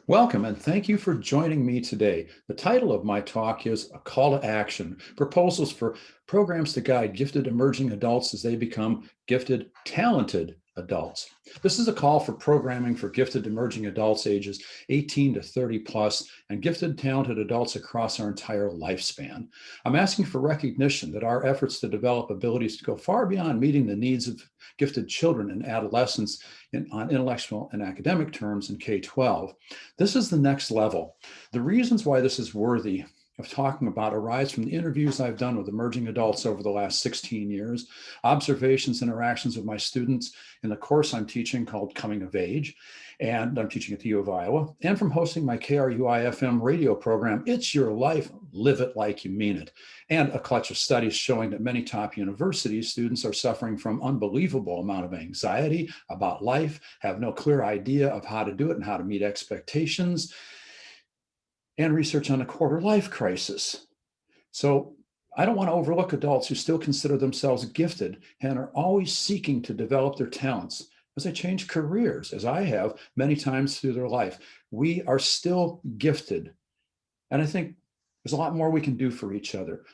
Welcome and thank you for joining me today. The title of my talk is A Call to Action, Proposals for Programs to Guide Gifted Emerging Adults as they become gifted, talented adults. This is a call for programming for gifted emerging adults ages 18 to 30 plus and gifted, talented adults across our entire lifespan. I'm asking for recognition that our efforts to develop abilities to go far beyond meeting the needs of gifted children and adolescents on intellectual and academic terms in K-12. This is the next level. The reasons why this is worthy of talking about arise from the interviews I've done with emerging adults over the last 16 years, observations, interactions with my students in the course I'm teaching called Coming of Age, and I'm teaching at the U of Iowa, and from hosting my KRUI FM radio program, It's Your Life, Live It Like You Mean It, and a clutch of studies showing that many top university students are suffering from unbelievable amount of anxiety about life, have no clear idea of how to do it and how to meet expectations, and research on a quarter life crisis. So I don't want to overlook adults who still consider themselves gifted and are always seeking to develop their talents as they change careers, as I have many times through their life. We are still gifted. And I think there's a lot more we can do for each other.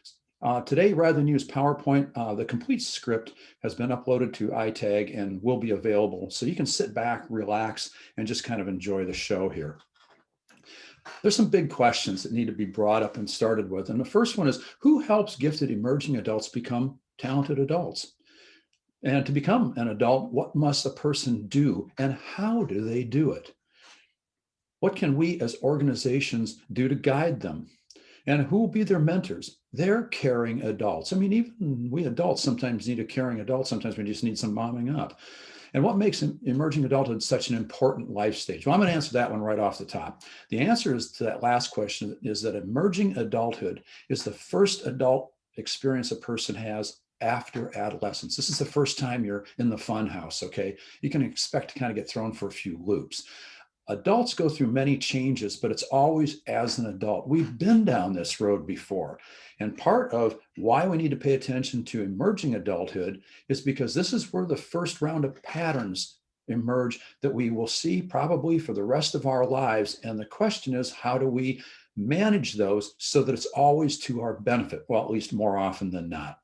Today, rather than use PowerPoint, the complete script has been uploaded to iTag and will be available. So you can sit back, relax, and just kind of enjoy the show here. There's some big questions that need to be brought up and started with. And the first one is, who helps gifted emerging adults become talented adults? And to become an adult, what must a person do and how do they do it? What can we as organizations do to guide them? And who will be their mentors? They're caring adults. I mean, even we adults sometimes need a caring adult. Sometimes we just need some momming up. And what makes emerging adulthood such an important life stage? Well, I'm going to answer that one right off the top. The answer is to that last question is that emerging adulthood is the first adult experience a person has after adolescence. This is the first time you're in the fun house, okay? You can expect to kind of get thrown for a few loops. Adults go through many changes, but it's always as an adult. We've been down this road before. And part of why we need to pay attention to emerging adulthood is because this is where the first round of patterns emerge that we will see probably for the rest of our lives. And the question is, how do we manage those so that it's always to our benefit? Well, at least more often than not.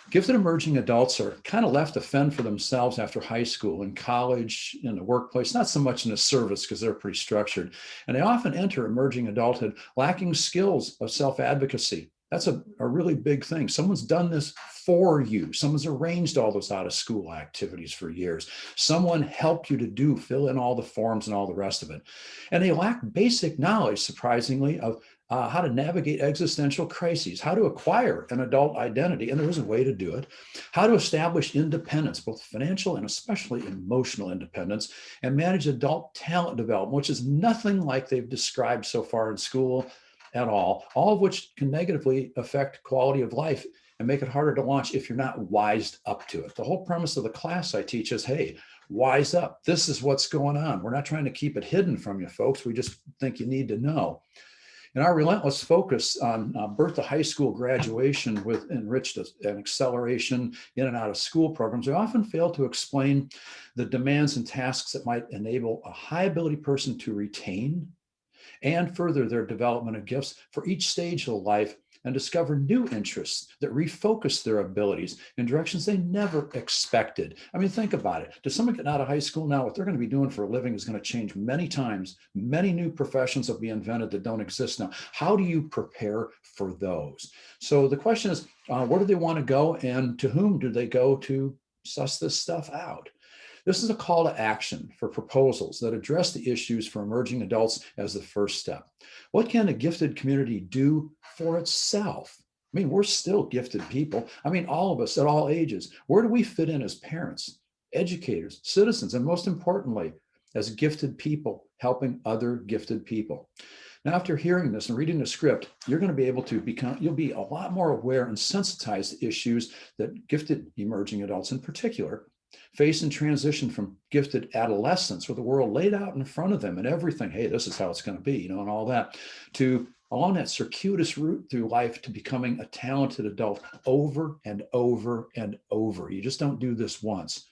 Gifted emerging adults are kind of left to fend for themselves after high school, in college, in the workplace, not so much in the service because they're pretty structured. And they often enter emerging adulthood lacking skills of self-advocacy. That's a really big thing. Someone's done this for you. Someone's arranged all those out of school activities for years. Someone helped you to fill in all the forms and all the rest of it. And they lack basic knowledge, surprisingly, of how to navigate existential crises, how to acquire an adult identity, and there is a way to do it, how to establish independence, both financial and especially emotional independence, and manage adult talent development, which is nothing like they've described so far in school at all of which can negatively affect quality of life and make it harder to launch if you're not wised up to it. The whole premise of the class I teach is, hey, wise up. This is what's going on. We're not trying to keep it hidden from you folks. We just think you need to know. And our relentless focus on birth to high school graduation with enriched and acceleration in and out of school programs, we often fail to explain the demands and tasks that might enable a high ability person to retain and further their development of gifts for each stage of life and discover new interests that refocus their abilities in directions they never expected. I mean, think about it. Does someone get out of high school now, what they're going to be doing for a living is going to change many times. Many new professions will be invented that don't exist now. How do you prepare for those? So the question is, where do they want to go and to whom do they go to suss this stuff out? This is a call to action for proposals that address the issues for emerging adults as the first step. What can a gifted community do for itself? I mean, we're still gifted people. I mean, all of us at all ages. Where do we fit in as parents, educators, citizens, and most importantly, as gifted people helping other gifted people? Now, after hearing this and reading the script, you're going to be able to you'll be a lot more aware and sensitized to issues that gifted emerging adults in particular face in transition from gifted adolescence with the world laid out in front of them and everything. Hey, this is how it's going to be, and all that, to along that circuitous route through life to becoming a talented adult over and over and over. You just don't do this once.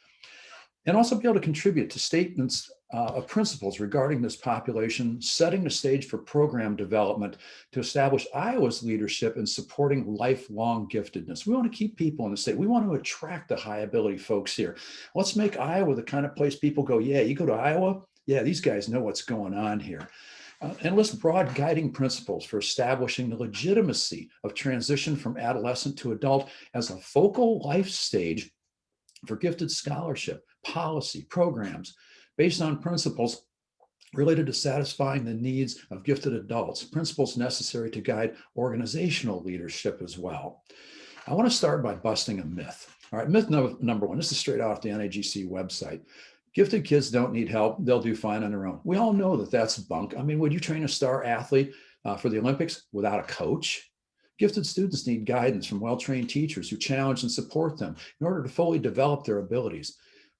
and also be able to contribute to statements of principles regarding this population, setting the stage for program development to establish Iowa's leadership in supporting lifelong giftedness. We want to keep people in the state. We want to attract the high ability folks here. Let's make Iowa the kind of place people go, yeah, you go to Iowa, yeah, these guys know what's going on here. And list broad guiding principles for establishing the legitimacy of transition from adolescent to adult as a focal life stage for gifted scholarship, policy, programs based on principles related to satisfying the needs of gifted adults, principles necessary to guide organizational leadership as well. I want to start by busting a myth. All right, myth number one, this is straight off the NAGC website. Gifted kids don't need help. They'll do fine on their own. We all know that that's bunk. I mean, would you train a star athlete for the Olympics without a coach? Gifted students need guidance from well-trained teachers who challenge and support them in order to fully develop their abilities.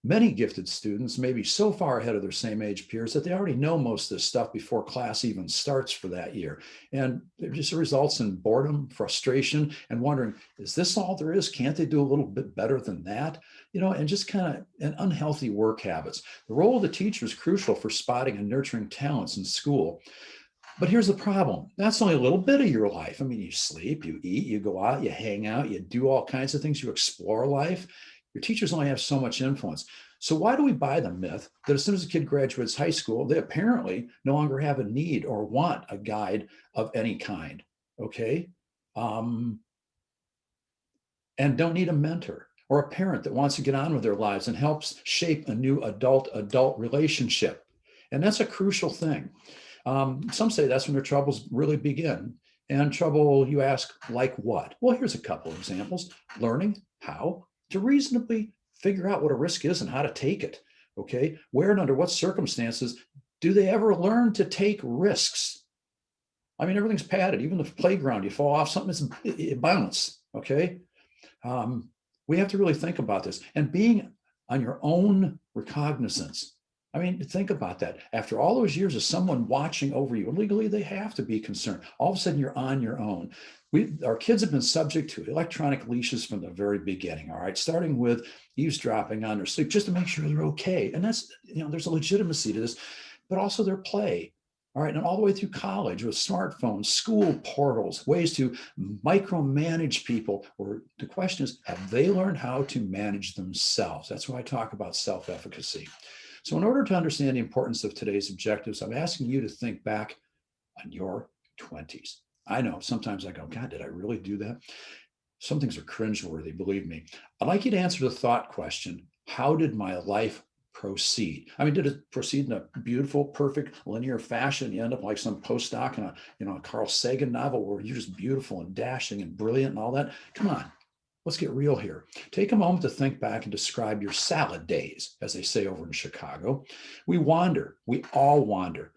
Many gifted students may be so far ahead of their same age peers that they already know most of this stuff before class even starts for that year. And it just results in boredom, frustration, and wondering, is this all there is? Can't they do a little bit better than that? You know, and just kind of an unhealthy work habits. The role of the teacher is crucial for spotting and nurturing talents in school. But here's the problem. That's only a little bit of your life. I mean, you sleep, you eat, you go out, you hang out, you do all kinds of things, you explore life. Your teachers only have so much influence. So why do we buy the myth that as soon as a kid graduates high school, they apparently no longer have a need or want a guide of any kind, okay? And don't need a mentor or a parent that wants to get on with their lives and helps shape a new adult-adult relationship. And that's a crucial thing. Some say that's when their troubles really begin. And trouble, you ask, like what? Well, here's a couple of examples. Learning how to reasonably figure out what a risk is and how to take it, okay? Where and under what circumstances do they ever learn to take risks? I mean, everything's padded. Even the playground, you fall off something, it bounces, okay? We have to really think about this. And being on your own recognizance, I mean, think about that. After all those years of someone watching over you, and legally they have to be concerned, all of a sudden you're on your own. Our kids have been subject to electronic leashes from the very beginning, all right, starting with eavesdropping on their sleep just to make sure they're okay. And that's, you know, there's a legitimacy to this, but also their play. All right, and all the way through college with smartphones, school portals, ways to micromanage people. Or the question is, have they learned how to manage themselves? That's why I talk about self-efficacy. So in order to understand the importance of today's objectives, I'm asking you to think back on your 20s. I know sometimes I go, God, did I really do that? Some things are cringeworthy, believe me. I'd like you to answer the thought question, how did my life proceed? I mean, did it proceed in a beautiful, perfect, linear fashion? You end up like some postdoc in a Carl Sagan novel where you're just beautiful and dashing and brilliant and all that? Come on. Let's get real here. Take a moment to think back and describe your salad days, as they say over in Chicago. We wander. We all wander.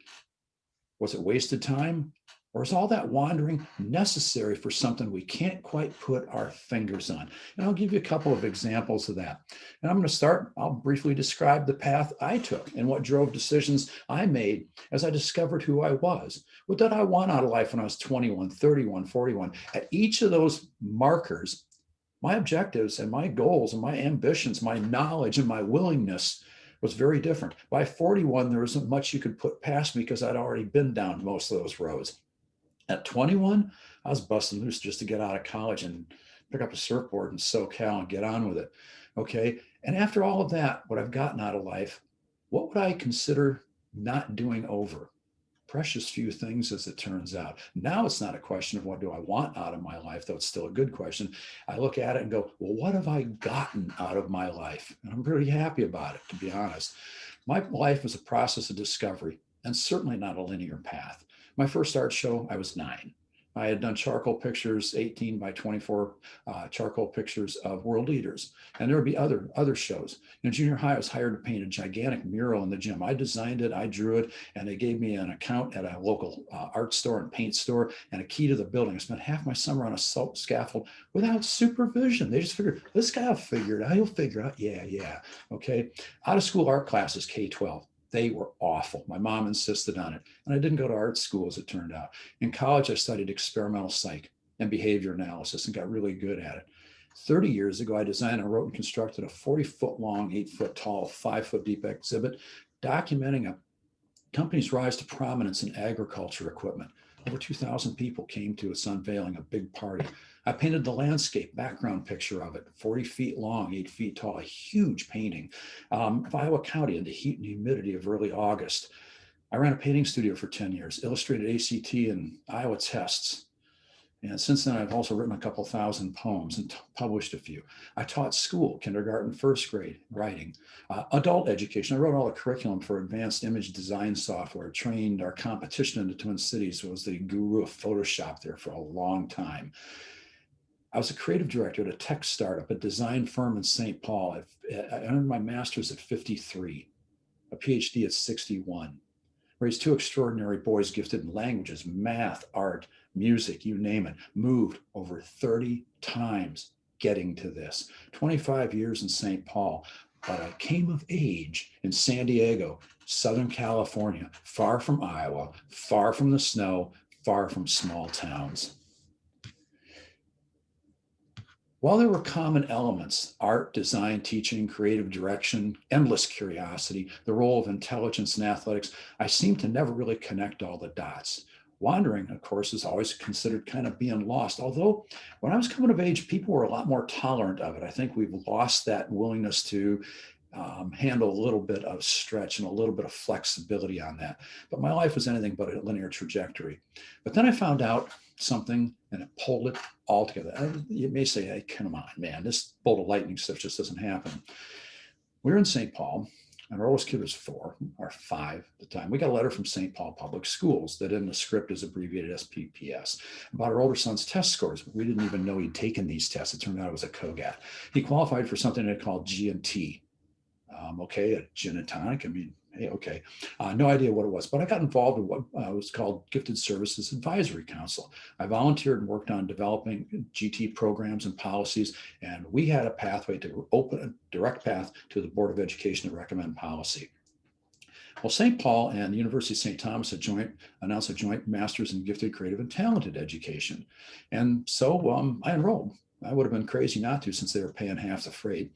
Was it wasted time? Or is all that wandering necessary for something we can't quite put our fingers on? And I'll give you a couple of examples of that. And I'm going to start, I'll briefly describe the path I took and what drove decisions I made as I discovered who I was. What did I want out of life when I was 21, 31, 41? At each of those markers, my objectives and my goals and my ambitions, my knowledge and my willingness was very different. By 41, there wasn't much you could put past me because I'd already been down most of those roads. At 21, I was busting loose just to get out of college and pick up a surfboard in SoCal and get on with it. Okay. And after all of that, what I've gotten out of life, what would I consider not doing over? Precious few things, as it turns out. Now it's not a question of what do I want out of my life, though it's still a good question. I look at it and go, well, what have I gotten out of my life? And I'm pretty happy about it, to be honest. My life was a process of discovery and certainly not a linear path. My first art show, I was 9. I had done charcoal pictures, 18 by 24 charcoal pictures of world leaders. And there would be other shows. In junior high, I was hired to paint a gigantic mural in the gym. I designed it, I drew it, and they gave me an account at a local art store and paint store and a key to the building. I spent half my summer on a scaffold without supervision. They just figured, this guy will figure it out. He'll figure it out. Yeah. Okay. Out of school art classes, K-12. They were awful. My mom insisted on it. And I didn't go to art school, as it turned out. In college, I studied experimental psych and behavior analysis and got really good at it. 30 years ago, I designed and wrote and constructed a 40-foot long, 8-foot tall, 5-foot deep exhibit documenting a company's rise to prominence in agriculture equipment. Over 2,000 people came to its unveiling, a big party. I painted the landscape background picture of it, 40 feet long, 8 feet tall, a huge painting of Iowa County in the heat and humidity of early August. I ran a painting studio for 10 years, illustrated ACT and Iowa tests. And since then, I've also written a couple thousand poems and published a few. I taught school, kindergarten, first grade, writing, adult education. I wrote all the curriculum for advanced image design software, trained our competition in the Twin Cities, was the guru of Photoshop there for a long time. I was a creative director at a tech startup, a design firm in St. Paul. I earned my master's at 53, a PhD at 61. Raised two extraordinary boys gifted in languages, math, art, music, you name it. Moved over 30 times getting to this. 25 years in St. Paul, but I came of age in San Diego, Southern California, far from Iowa, far from the snow, far from small towns. While there were common elements, art, design, teaching, creative direction, endless curiosity, the role of intelligence in athletics, I seemed to never really connect all the dots. Wandering, of course, is always considered kind of being lost. Although when I was coming of age, people were a lot more tolerant of it. I think we've lost that willingness to handle a little bit of stretch and a little bit of flexibility on that. But my life was anything but a linear trajectory. But then I found out something and it pulled it all together. You may say, hey, come on, man, this bolt of lightning stuff just doesn't happen. We were in St. Paul, and our oldest kid was 4 or 5 at the time. We got a letter from St. Paul Public Schools that in the script is abbreviated SPPS about our older son's test scores. We didn't even know he'd taken these tests. It turned out it was a COGAT. He qualified for something they called G&T. Okay, a gin and tonic. I mean, hey, okay. No idea what it was, but I got involved in what was called Gifted Services Advisory Council. I volunteered and worked on developing GT programs and policies, and we had a pathway to open a direct path to the Board of Education to recommend policy. Well, St. Paul and the University of St. Thomas announced a joint master's in gifted, creative, and talented education. And so I enrolled. I would have been crazy not to, since they were paying half the freight.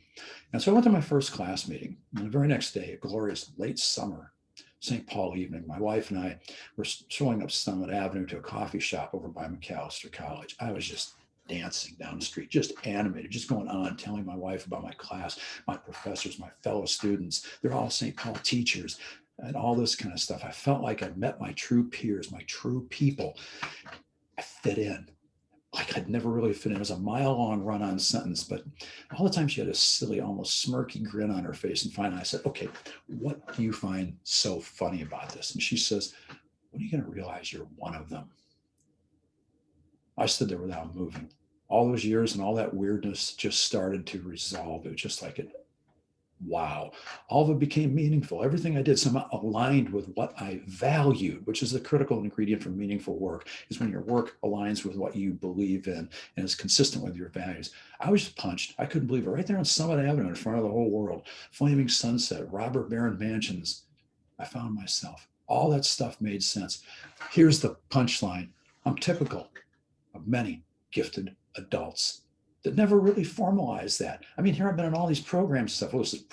And so I went to my first class meeting. And the very next day, a glorious late summer St. Paul evening, my wife and I were showing up Summit Avenue to a coffee shop over by McAllister College. I was just dancing down the street, just animated, just going on, telling my wife about my class, my professors, my fellow students. They're all St. Paul teachers and all this kind of stuff. I felt like I'd met my true peers, my true people. I fit in. Like I'd never really fit in. It was a mile-long run-on sentence, but all the time she had a silly, almost smirky grin on her face. And finally I said, okay, what do you find so funny about this? And she says, when are you going to realize you're one of them? I stood there without moving. All those years and all that weirdness just started to resolve. It was just like wow, all of it became meaningful. Everything I did somehow aligned with what I valued, which is the critical ingredient for meaningful work, is when your work aligns with what you believe in and is consistent with your values. I was punched. I couldn't believe it. Right there on Summit Avenue in front of the whole world, flaming sunset, robber baron mansions. I found myself. All that stuff made sense. Here's the punchline. I'm typical of many gifted adults that never really formalized that. I mean, here I've been in all these programs and stuff. Well, this is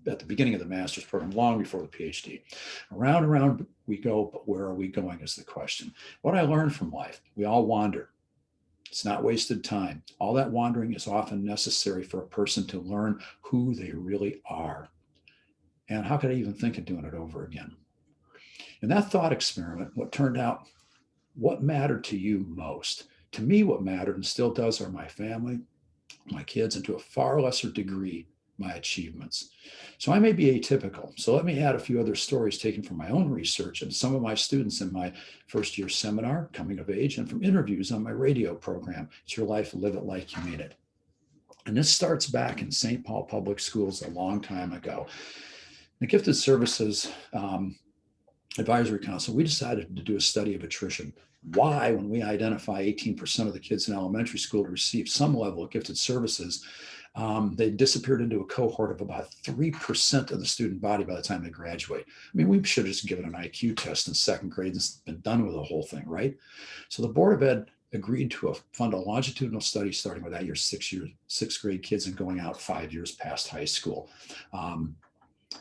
at the beginning of the master's program, long before the PhD. Around and around we go, but where are we going is the question. What I learned from life, we all wander. It's not wasted time. All that wandering is often necessary for a person to learn who they really are. And how could I even think of doing it over again? In that thought experiment, what turned out, what mattered to you most? To me, what mattered and still does are my family, my kids, and to a far lesser degree, my achievements. So I may be atypical. So let me add a few other stories taken from my own research and some of my students in my first year seminar, Coming of Age, and from interviews on my radio program, It's Your Life, Live It Like You Mean It. And this starts back in St. Paul Public Schools a long time ago. The Gifted Services Advisory Council, we decided to do a study of attrition. Why, when we identify 18% of the kids in elementary school to receive some level of gifted services, they disappeared into a cohort of about 3% of the student body by the time they graduate. I mean, we should have just given an IQ test in second grade and been done with the whole thing, right? So the Board of Ed agreed to fund a longitudinal study starting with that year, sixth grade kids and going out 5 years past high school,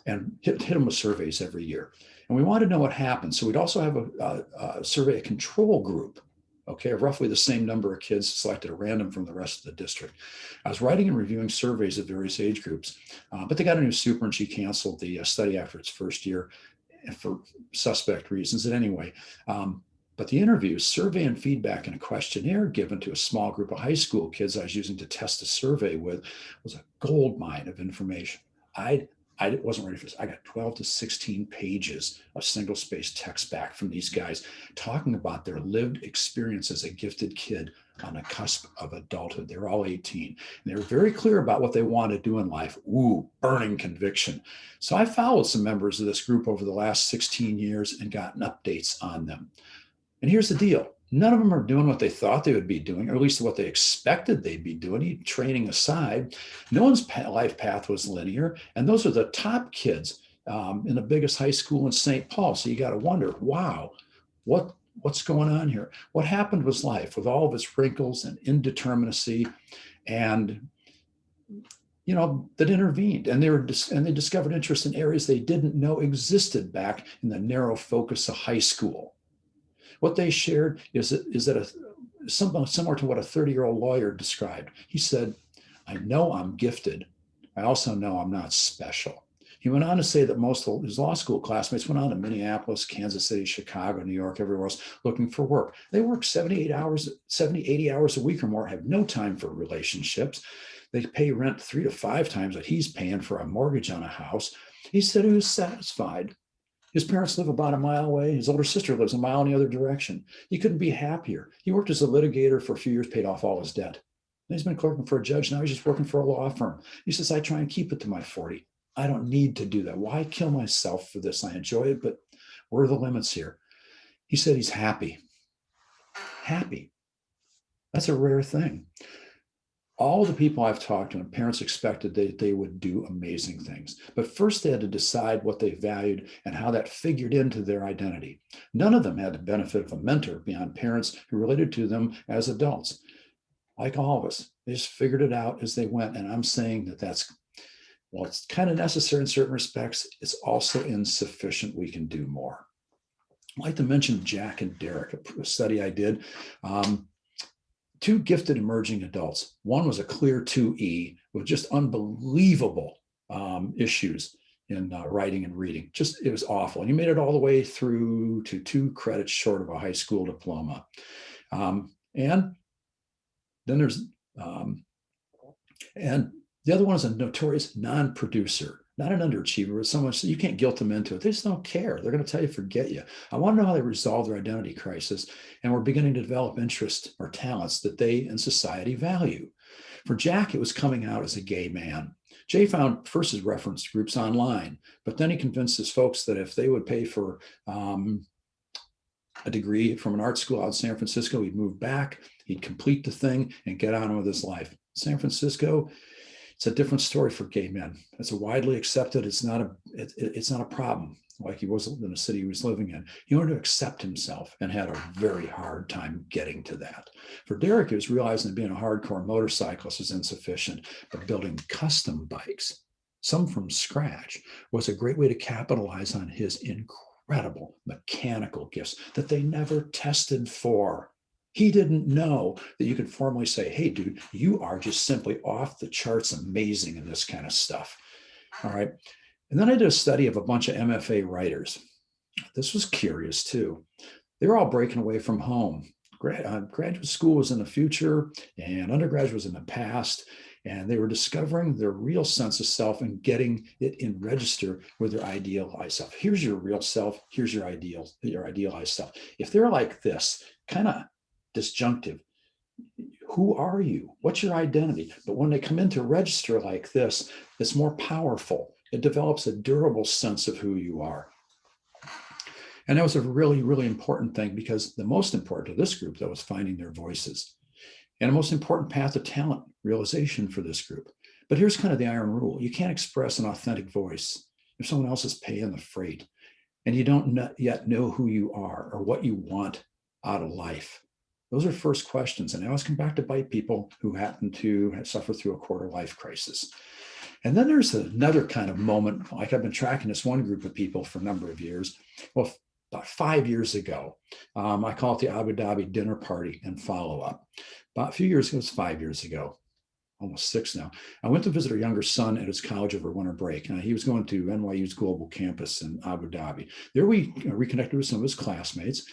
and hit them with surveys every year. And we wanted to know what happened. So we'd also have a survey, a control group, okay, of roughly the same number of kids selected at random from the rest of the district. I was writing and reviewing surveys of various age groups, but they got a new super and she canceled the study after its first year for suspect reasons. And anyway, but the interviews, survey and feedback, and a questionnaire given to a small group of high school kids I was using to test a survey with was a gold mine of information. I wasn't ready for this. I got 12 to 16 pages of single space text back from these guys talking about their lived experience as a gifted kid on the cusp of adulthood. They were all 18. And they were very clear about what they wanted to do in life. Ooh, burning conviction. So I followed some members of this group over the last 16 years and gotten updates on them. And here's the deal. None of them are doing what they thought they would be doing, or at least what they expected they'd be doing, training aside. No one's life path was linear. And those are the top kids in the biggest high school in St. Paul. So you got to wonder, wow, what's going on here? What happened was life with all of its wrinkles and indeterminacy and that intervened, and they discovered interest in areas they didn't know existed back in the narrow focus of high school. What they shared is that something similar to what a 30-year-old lawyer described. He said, I know I'm gifted. I also know I'm not special. He went on to say that most of his law school classmates went on to Minneapolis, Kansas City, Chicago, New York, everywhere else looking for work. They work 80 hours a week or more, have no time for relationships. They pay rent 3 to 5 times what he's paying for a mortgage on a house. He said he was satisfied. His parents live about a mile away. His older sister lives a mile in the other direction. He couldn't be happier. He worked as a litigator for a few years, paid off all his debt. And he's been clerking for a judge. Now he's just working for a law firm. He says, I try and keep it to my 40. I don't need to do that. Why kill myself for this? I enjoy it, but where are the limits here? He said he's happy. Happy. That's a rare thing. All the people I've talked to, and parents expected that they would do amazing things. But first they had to decide what they valued and how that figured into their identity. None of them had the benefit of a mentor beyond parents who related to them as adults. Like all of us, they just figured it out as they went. And I'm saying that it's kind of necessary in certain respects. It's also insufficient. We can do more. I'd like to mention Jack and Derek, a study I did. 2 gifted emerging adults. One was a clear 2E with just unbelievable issues in writing and reading. It was awful. And he made it all the way through to 2 credits short of a high school diploma. And then there's, and the other one is a notorious non-producer. Not an underachiever, but someone, so you can't guilt them into it. They just don't care. They're going to tell you, forget you. I want to know how they resolve their identity crisis. And we're beginning to develop interests or talents that they and society value. For Jack, it was coming out as a gay man. Jay found first his reference groups online, but then he convinced his folks that if they would pay for a degree from an art school out in San Francisco, he'd move back, he'd complete the thing and get on with his life. San Francisco, it's a different story for gay men. It's a widely accepted. It's not a problem like he was in the city he was living in. He wanted to accept himself and had a very hard time getting to that. For Derek, he was realizing that being a hardcore motorcyclist is insufficient, but building custom bikes, some from scratch, was a great way to capitalize on his incredible mechanical gifts that they never tested for. He didn't know that you could formally say, hey, dude, you are just simply off the charts amazing in this kind of stuff. All right. And then I did a study of a bunch of MFA writers. This was curious too. They were all breaking away from home. Graduate school was in the future and undergraduate was in the past. And they were discovering their real sense of self and getting it in register with their idealized self. Here's your real self. Here's your idealized self. If they're like this, kind of disjunctive, who are you? What's your identity? But when they come in to register like this, it's more powerful. It develops a durable sense of who you are. And that was a really, really important thing, because the most important to this group, though, was finding their voices. And the most important path to talent realization for this group. But here's kind of the iron rule. You can't express an authentic voice if someone else is paying the freight and you don't yet know who you are or what you want out of life. Those are first questions. And they always come back to bite people who happen to suffer through a quarter life crisis. And then there's another kind of moment, like I've been tracking this one group of people for a number of years. Well, about 5 years ago, I call it the Abu Dhabi dinner party and follow-up. About a few years ago, it was 5 years ago, almost 6 now. I went to visit our younger son at his college over winter break. He was going to NYU's global campus in Abu Dhabi. There we reconnected with some of his classmates.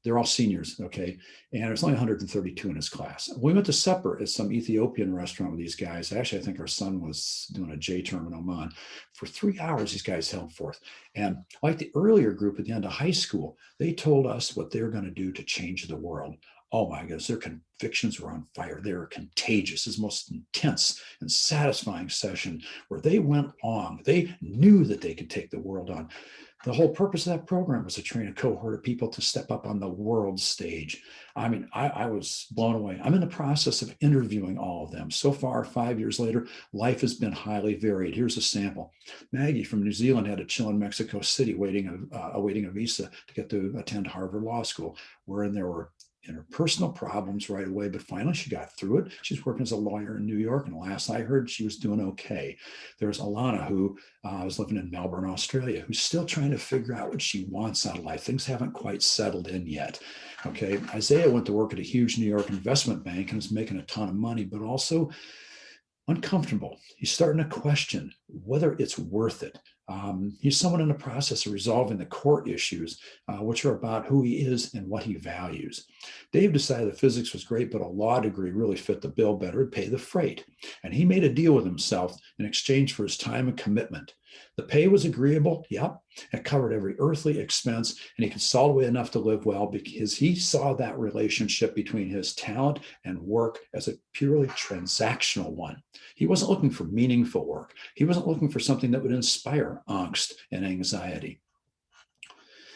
They're all seniors, okay? And there's only 132 in his class. We went to supper at some Ethiopian restaurant with these guys. Actually, I think our son was doing a J term in Oman. For 3 hours, these guys held forth. And like the earlier group at the end of high school, they told us what they're going to do to change the world. Oh my goodness, their convictions were on fire. They were contagious. This most intense and satisfying session where they went on. They knew that they could take the world on. The whole purpose of that program was to train a cohort of people to step up on the world stage. I mean, I was blown away. I'm in the process of interviewing all of them. So far, 5 years later, life has been highly varied. Here's a sample. Maggie from New Zealand had to chill in Mexico City awaiting a visa to get to attend Harvard Law School, wherein there were interpersonal problems right away, but finally she got through it. She's working as a lawyer in New York, and last I heard, she was doing okay. There's Alana, who was living in Melbourne, Australia, who's still trying to figure out what she wants out of life. Things haven't quite settled in yet. Okay, Isaiah went to work at a huge New York investment bank and is making a ton of money, but also uncomfortable. He's starting to question whether it's worth it. He's someone in the process of resolving the core issues, which are about who he is and what he values. Dave decided that physics was great, but a law degree really fit the bill better and pay the freight. And he made a deal with himself in exchange for his time and commitment. The pay was agreeable, yep. It covered every earthly expense, and he could salt away enough to live well because he saw that relationship between his talent and work as a purely transactional one. He wasn't looking for meaningful work. He wasn't looking for something that would inspire angst and anxiety.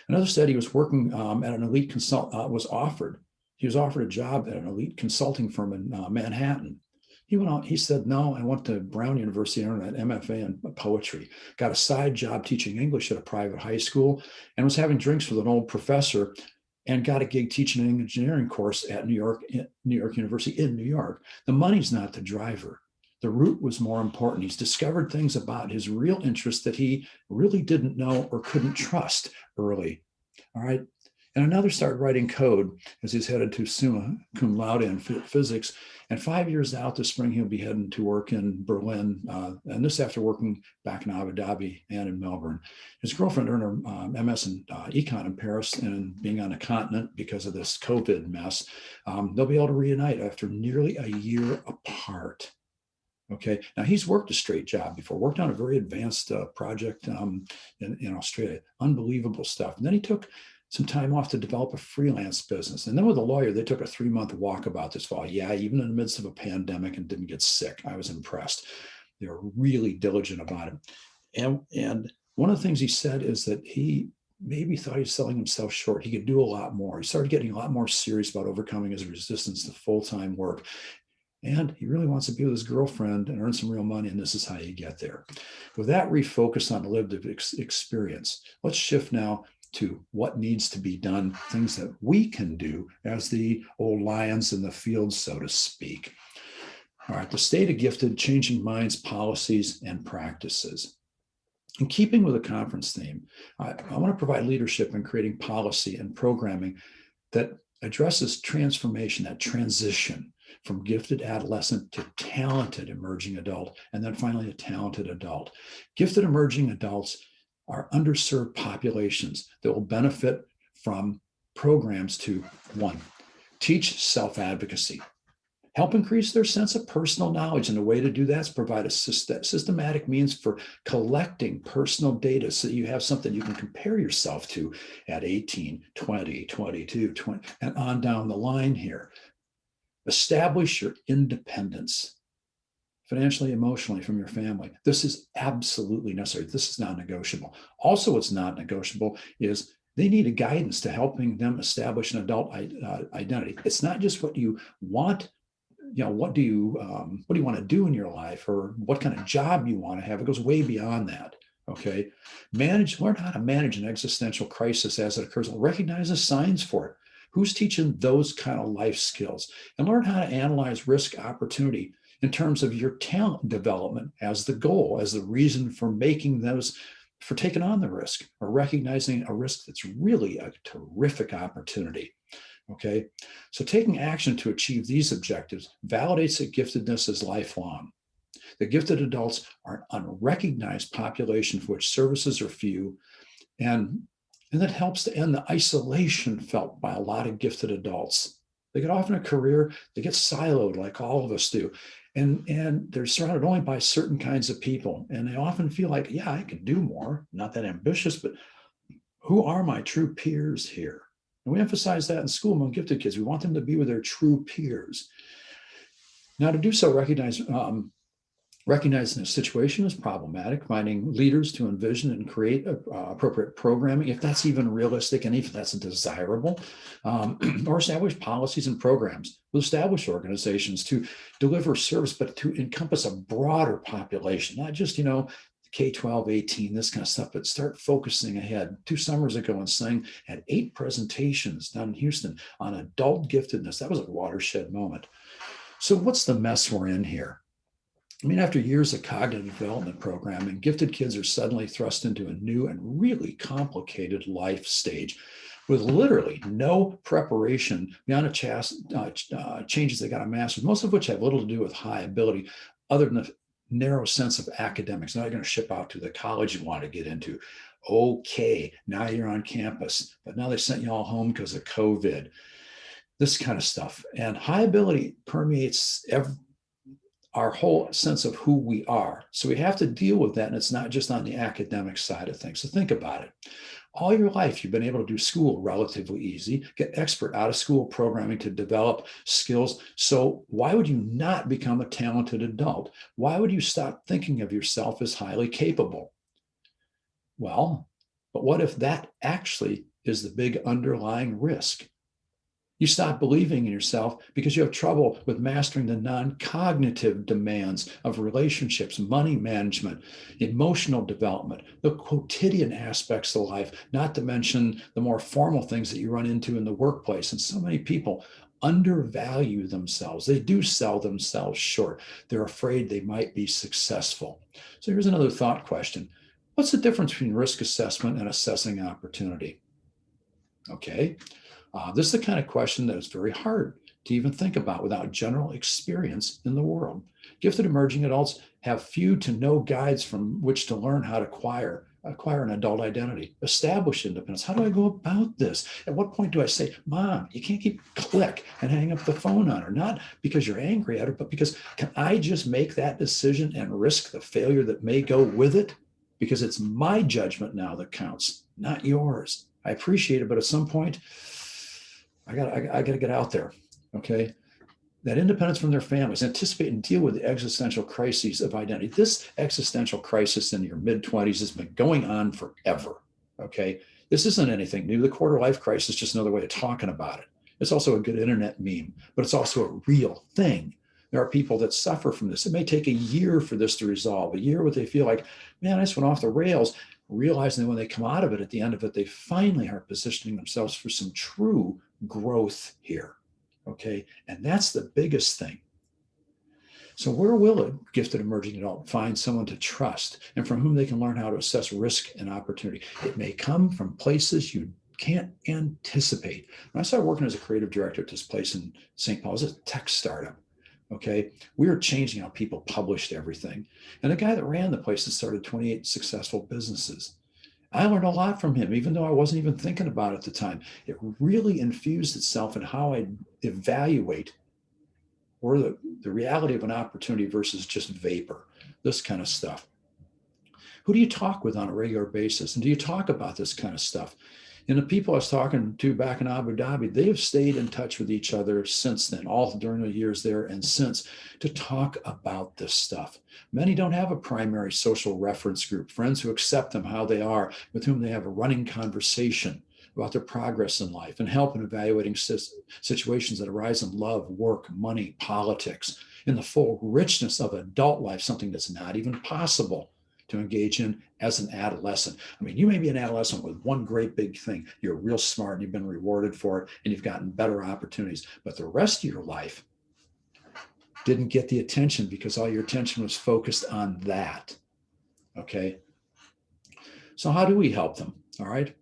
Another said he was working at an elite he was offered a job at an elite consulting firm in Manhattan. He went out, he said no, and went to Brown University and earned an MFA in poetry, got a side job teaching English at a private high school, and was having drinks with an old professor and got a gig teaching an engineering course at New York University in New York. The money's not the driver. The route was more important. He's discovered things about his real interests that he really didn't know or couldn't trust early. All right. And another started writing code as he's headed to summa cum laude in physics. And 5 years out this spring, he'll be heading to work in Berlin. And this after working back in Abu Dhabi and in Melbourne. His girlfriend earned her MS in econ in Paris, and being on a continent because of this COVID mess, they'll be able to reunite after nearly a year apart. Okay, now he's worked a straight job before, worked on a very advanced project in Australia, unbelievable stuff. And then he took some time off to develop a freelance business. And then with a lawyer, they took a 3-month walkabout this fall. Yeah, even in the midst of a pandemic, and didn't get sick. I was impressed. They were really diligent about it. And one of the things he said is that he maybe thought he was selling himself short. He could do a lot more. He started getting a lot more serious about overcoming his resistance to full-time work. And he really wants to be with his girlfriend and earn some real money, and this is how you get there. With that refocus on lived experience, let's shift now to what needs to be done, things that we can do as the old lions in the field, so to speak. All right, the state of gifted, changing minds, policies, and practices. In keeping with the conference theme, I want to provide leadership in creating policy and programming that addresses transformation, that transition from gifted adolescent to talented emerging adult, and then finally a talented adult. Gifted emerging adults are underserved populations that will benefit from programs to, 1, teach self-advocacy, help increase their sense of personal knowledge. And the way to do that is provide a systematic means for collecting personal data so that you have something you can compare yourself to at 18, 20, 22, 20, and on down the line here. Establish your independence, financially, emotionally, from your family. This is absolutely necessary. This is non-negotiable. Also, what's not negotiable is they need a guidance to helping them establish an adult identity. It's not just what you want, what do you want to do in your life, or what kind of job you want to have. It goes way beyond that. Okay, learn how to manage an existential crisis as it occurs. Recognize the signs for it. Who's teaching those kind of life skills? And learn how to analyze risk opportunity in terms of your talent development as the goal, as the reason for making those, for taking on the risk, or recognizing a risk that's really a terrific opportunity. Okay, so taking action to achieve these objectives validates that giftedness is lifelong. The gifted adults are an unrecognized population for which services are few, and, and that helps to end the isolation felt by a lot of gifted adults. They get off in a career, they get siloed like all of us do, and they're surrounded only by certain kinds of people, and they often feel like, yeah, I can do more, not that ambitious, but who are my true peers here? And we emphasize that in school among gifted kids. We want them to be with their true peers. Now, to do so, recognizing a situation is problematic, finding leaders to envision and create appropriate programming, if that's even realistic and if that's desirable, or establish policies and programs with established organizations to deliver service, but to encompass a broader population, not just, K-12, 18, this kind of stuff, but start focusing ahead. 2 summers ago, and sang at 8 presentations down in Houston on adult giftedness. That was a watershed moment. So what's the mess we're in here? I mean, after years of cognitive development programming, gifted kids are suddenly thrust into a new and really complicated life stage with literally no preparation beyond changes they got to master, most of which have little to do with high ability, other than the narrow sense of academics. Now you're going to ship out to the college you want to get into. Okay, now you're on campus, but now they sent you all home because of COVID. This kind of stuff. And high ability permeates our whole sense of who we are. So we have to deal with that. And it's not just on the academic side of things. So think about it. All your life, you've been able to do school relatively easy, get expert out of school programming to develop skills. So why would you not become a talented adult? Why would you stop thinking of yourself as highly capable? Well, but what if that actually is the big underlying risk? You stop believing in yourself because you have trouble with mastering the non-cognitive demands of relationships, money management, emotional development, the quotidian aspects of life, not to mention the more formal things that you run into in the workplace. And so many people undervalue themselves. They do sell themselves short. They're afraid they might be successful. So here's another thought question. What's the difference between risk assessment and assessing opportunity? Okay. This is the kind of question that is very hard to even think about without general experience in the world. Gifted emerging adults have few to no guides from which to learn how to acquire an adult identity, establish independence. How do I go about this? At what point do I say, Mom, you can't keep click and hang up the phone on her? Not because you're angry at her, but because can I just make that decision and risk the failure that may go with it? Because it's my judgment now that counts, not yours. I appreciate it, but at some point, I got to get out there, okay? That independence from their families, anticipate and deal with the existential crises of identity. This existential crisis in your mid-20s has been going on forever, okay? This isn't anything new. The quarter life crisis is just another way of talking about it. It's also a good internet meme, but it's also a real thing. There are people that suffer from this. It may take a year for this to resolve, a year where they feel like, man, I just went off the rails, realizing that when they come out of it, at the end of it, they finally are positioning themselves for some true growth here, okay? And that's the biggest thing. So where will a gifted emerging adult find someone to trust and from whom they can learn how to assess risk and opportunity? It may come from places you can't anticipate. When I started working as a creative director at this place in St. Paul, it was a tech startup. Okay, we were changing how people published everything. And the guy that ran the place has started 28 successful businesses. I learned a lot from him, even though I wasn't even thinking about it at the time. It really infused itself in how I evaluate or the reality of an opportunity versus just vapor, this kind of stuff. Who do you talk with on a regular basis? And do you talk about this kind of stuff? And the people I was talking to back in Abu Dhabi, they have stayed in touch with each other since then, all during the years there and since, to talk about this stuff. Many don't have a primary social reference group, friends who accept them how they are, with whom they have a running conversation about their progress in life and help in evaluating situations that arise in love, work, money, politics, in the full richness of adult life, something that's not even possible to engage in as an adolescent. I mean, you may be an adolescent with one great big thing. You're real smart and you've been rewarded for it and you've gotten better opportunities. But the rest of your life didn't get the attention because all your attention was focused on that. Okay. So how do we help them? All right.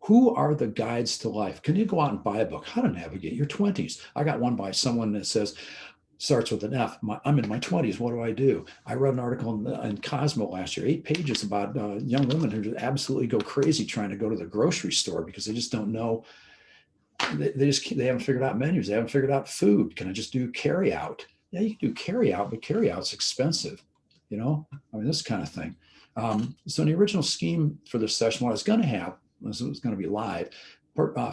Who are the guides to life? Can you go out and buy a book? How to navigate your 20s? I got one by someone that says, starts with an F. I'm in my 20s. What do I do? I read an article in Cosmo last year, 8 pages about young women who just absolutely go crazy trying to go to the grocery store because they just don't know. They haven't figured out menus. They haven't figured out food. Can I just do carry out? Yeah, you can do carry out, but carry out's expensive. I mean, this kind of thing. So in the original scheme for this session, what I was going to have was it was going to be live.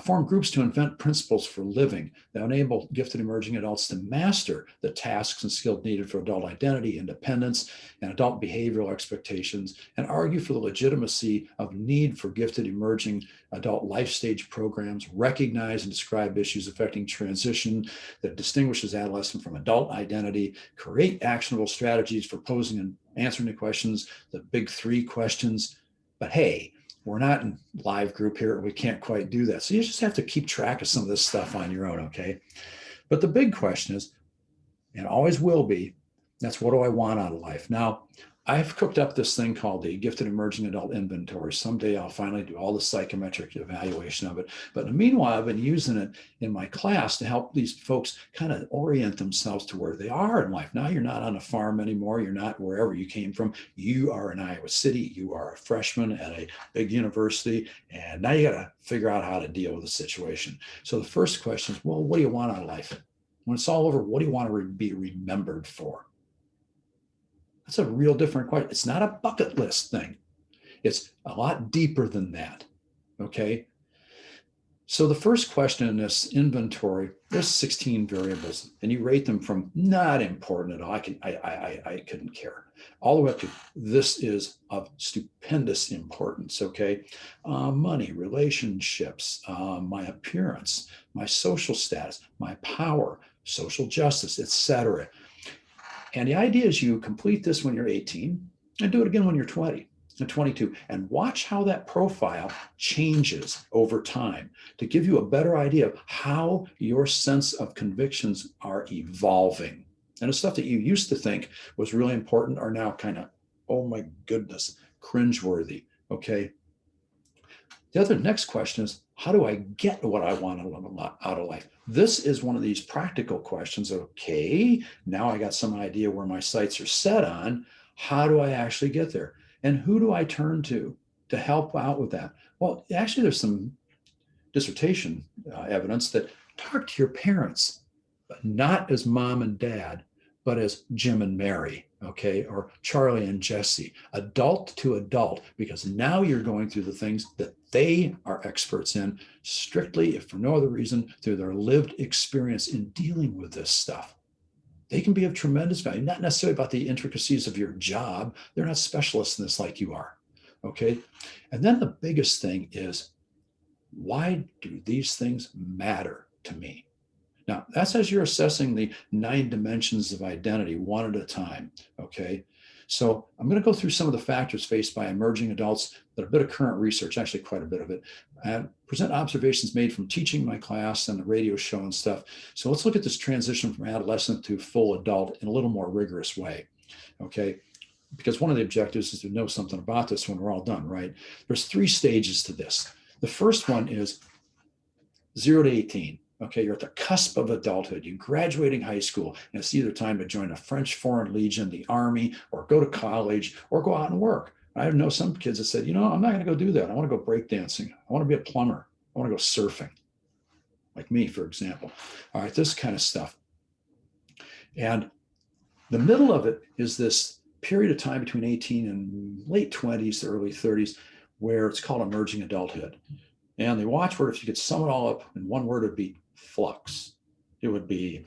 Form groups to invent principles for living that enable gifted emerging adults to master the tasks and skills needed for adult identity, independence, and adult behavioral expectations, and argue for the legitimacy of need for gifted emerging adult life stage programs, recognize and describe issues affecting transition that distinguishes adolescent from adult identity, create actionable strategies for posing and answering the questions, the big 3 questions. But hey, we're not in live group here. We can't quite do that. So you just have to keep track of some of this stuff on your own, okay? But the big question is, and always will be, that's what do I want out of life? Now, I've cooked up this thing called the Gifted Emerging Adult Inventory. Someday I'll finally do all the psychometric evaluation of it. But in the meanwhile, I've been using it in my class to help these folks kind of orient themselves to where they are in life. Now you're not on a farm anymore. You're not wherever you came from. You are in Iowa City. You are a freshman at a big university. And now you got to figure out how to deal with the situation. So the first question is, well, what do you want out of life? When it's all over, what do you want to be remembered for? That's a real different question. It's not a bucket list thing. It's a lot deeper than that, okay? So the first question in this inventory, there's 16 variables, and you rate them from not important at all. I couldn't care, all the way up to this is of stupendous importance, okay? Money, relationships, my appearance, my social status, my power, social justice, etc. And the idea is you complete this when you're 18 and do it again when you're 20 and 22 and watch how that profile changes over time to give you a better idea of how your sense of convictions are evolving. And the stuff that you used to think was really important are now kind of, oh my goodness, cringeworthy, okay? The other next question is, how do I get what I want out of life? This is one of these practical questions. Okay, now I got some idea where my sights are set on. How do I actually get there? And who do I turn to help out with that? Well, actually, there's some dissertation evidence that talk to your parents, but not as mom and dad, but as Jim and Mary, okay, or Charlie and Jesse, adult to adult, because now you're going through the things that they are experts in, strictly, if for no other reason, through their lived experience in dealing with this stuff. They can be of tremendous value, not necessarily about the intricacies of your job. They're not specialists in this like you are, okay? And then the biggest thing is, why do these things matter to me? Now, that's as you're assessing the 9 dimensions of identity one at a time, okay? So I'm going to go through some of the factors faced by emerging adults, that a bit of current research, actually quite a bit of it, and present observations made from teaching my class and the radio show and stuff. So let's look at this transition from adolescent to full adult in a little more rigorous way, okay? Because one of the objectives is to know something about this when we're all done, right? There's 3 stages to this. The first one is 0 to 18. Okay, you're at the cusp of adulthood. You're graduating high school, and it's either time to join a French Foreign Legion, the Army, or go to college, or go out and work. I know some kids that said, you know, I'm not going to go do that. I want to go breakdancing. I want to be a plumber. I want to go surfing, like me, for example. All right, this kind of stuff. And the middle of it is this period of time between 18 and late 20s to early 30s, where it's called emerging adulthood. And the watchword, if you could sum it all up in one word, would be flux. It would be,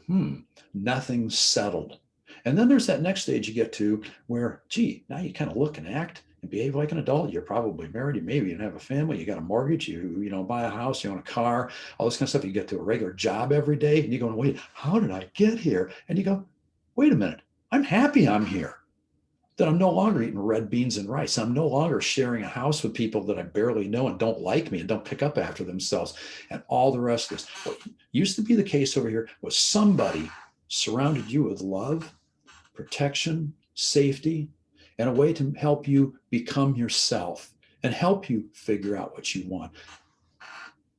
nothing settled. And then there's that next stage you get to where, gee, now you kind of look and act and behave like an adult. You're probably married, you maybe even have a family, you got a mortgage, you buy a house, you own a car, all this kind of stuff. You get to a regular job every day and you go, wait, how did I get here? And you go, wait a minute, I'm happy I'm here. That I'm no longer eating red beans and rice. I'm no longer sharing a house with people that I barely know and don't like me and don't pick up after themselves and all the rest of this. What used to be the case over here was somebody surrounded you with love, protection, safety, and a way to help you become yourself and help you figure out what you want.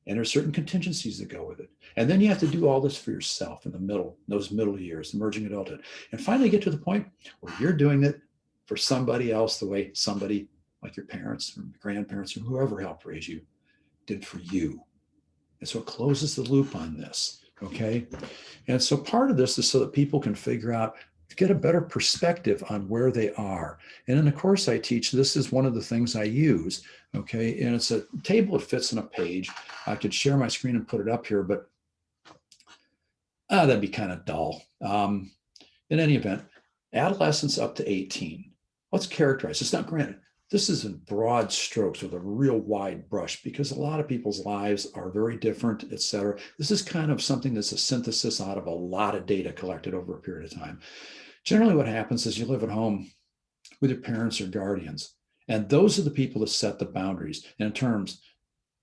And there's certain contingencies that go with it. And then you have to do all this for yourself in the middle, those middle years, emerging adulthood, and finally get to the point where you're doing it for somebody else the way somebody like your parents or grandparents or whoever helped raise you did for you. And so it closes the loop on this. Okay. And so part of this is so that people can figure out, get a better perspective on where they are. And in the course I teach, this is one of the things I use. Okay. And it's a table that fits in a page. I could share my screen and put it up here, but that'd be kind of dull. In any event, adolescence up to 18. Let's characterize. It's not granted. This is in broad strokes with a real wide brush because a lot of people's lives are very different, et cetera. This is kind of something that's a synthesis out of a lot of data collected over a period of time. Generally, what happens is you live at home with your parents or guardians, and those are the people that set the boundaries in terms